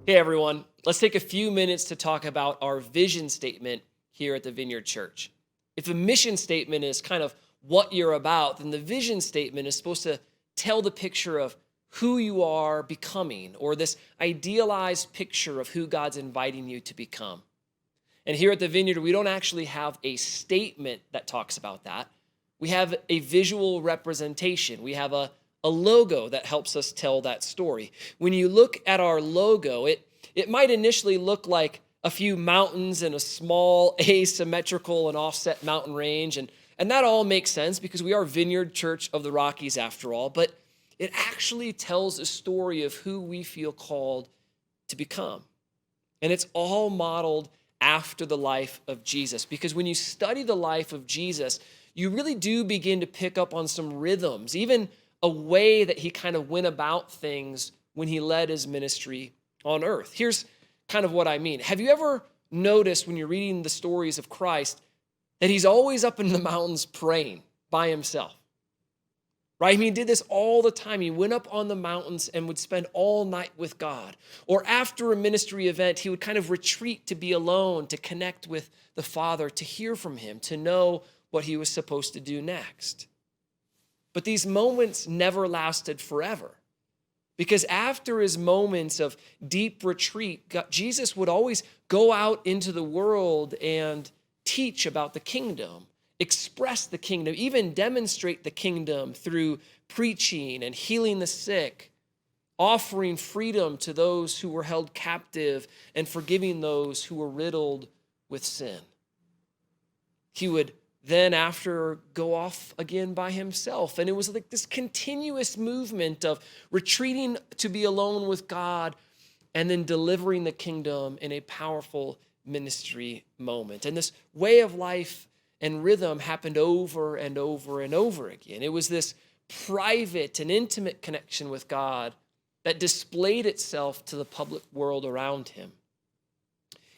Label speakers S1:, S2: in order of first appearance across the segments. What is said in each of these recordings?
S1: Hey everyone, let's take a few minutes to talk about our vision statement here at the Vineyard Church. If a mission statement is kind of what you're about, then the vision statement is supposed to tell the picture of who you are becoming, or this idealized picture of who God's inviting you to become. And here at the Vineyard, we don't actually have a statement that talks about that. We have a visual representation. We have a logo that helps us tell that story. When you look at our logo, it might initially look like a few mountains and a small asymmetrical and offset mountain range. And that all makes sense because we are Vineyard Church of the Rockies after all. But it actually tells a story of who we feel called to become. And it's all modeled after the life of Jesus. Because when you study the life of Jesus, you really do begin to pick up on some rhythms, even a way that he kind of went about things when he led his ministry on earth. Here's kind of what I mean. Have you ever noticed when you're reading the stories of Christ that he's always up in the mountains praying by himself? Right? I mean, he did this all the time. He went up on the mountains and would spend all night with God. Or after a ministry event, he would kind of retreat to be alone, to connect with the Father, to hear from him, to know what he was supposed to do next. But these moments never lasted forever. Because after his moments of deep retreat, Jesus would always go out into the world and teach about the kingdom, express the kingdom, even demonstrate the kingdom through preaching and healing the sick, offering freedom to those who were held captive and forgiving those who were riddled with sin. He would then after go off again by himself. And it was like this continuous movement of retreating to be alone with God and then delivering the kingdom in a powerful ministry moment. And this way of life and rhythm happened over and over and over again. It was this private and intimate connection with God that displayed itself to the public world around him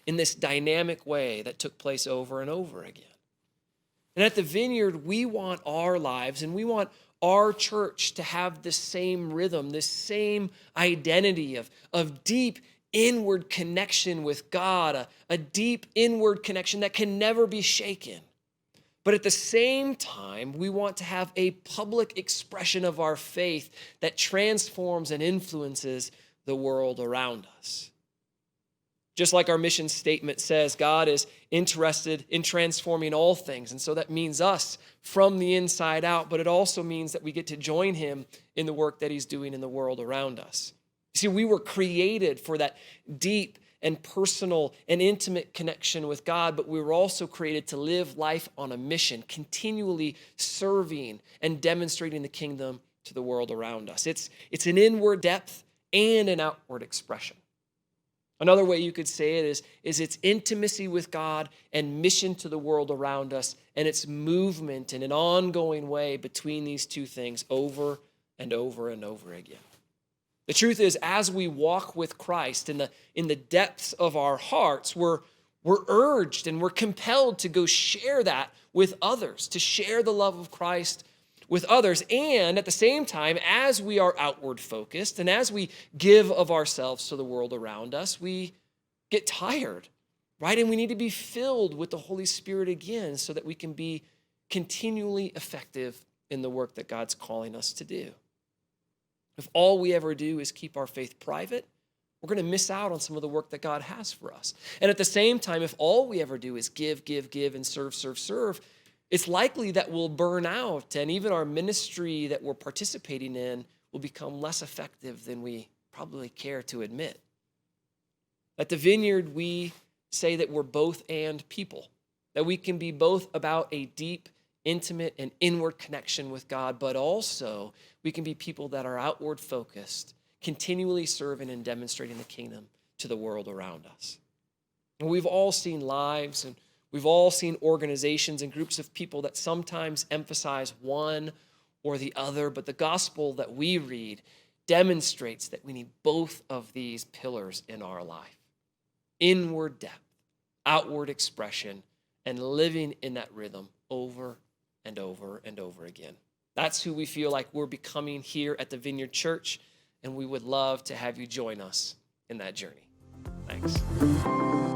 S1: in this dynamic way that took place over and over again. And at the Vineyard, we want our lives and we want our church to have the same rhythm, this same identity of deep inward connection with God, a deep inward connection that can never be shaken. But at the same time, we want to have a public expression of our faith that transforms and influences the world around us. Just like our mission statement says, God is interested in transforming all things. And so that means us from the inside out, but it also means that we get to join him in the work that he's doing in the world around us. You see, we were created for that deep and personal and intimate connection with God, but we were also created to live life on a mission, continually serving and demonstrating the kingdom to the world around us. It's an inward depth and an outward expression. Another way you could say it is its intimacy with God and mission to the world around us, and its movement in an ongoing way between these two things over and over and over again. The truth is, as we walk with Christ in the depths of our hearts, we're urged and we're compelled to go share that with others, to share the love of Christ with others. And at the same time, as we are outward focused and as we give of ourselves to the world around us, we get tired, right? And we need to be filled with the Holy Spirit again so that we can be continually effective in the work that God's calling us to do. If all we ever do is keep our faith private, we're going to miss out on some of the work that God has for us. And at the same time, if all we ever do is give, and serve, it's likely that we'll burn out, and even our ministry that we're participating in will become less effective than we probably care to admit. At the Vineyard, we say that we're both and people, that we can be both about a deep, intimate, and inward connection with God, but also we can be people that are outward focused, continually serving and demonstrating the kingdom to the world around us. And we've all seen lives and we've all seen organizations and groups of people that sometimes emphasize one or the other, but the gospel that we read demonstrates that we need both of these pillars in our life. Inward depth, outward expression, and living in that rhythm over and over and over again. That's who we feel like we're becoming here at the Vineyard Church, and we would love to have you join us in that journey. Thanks.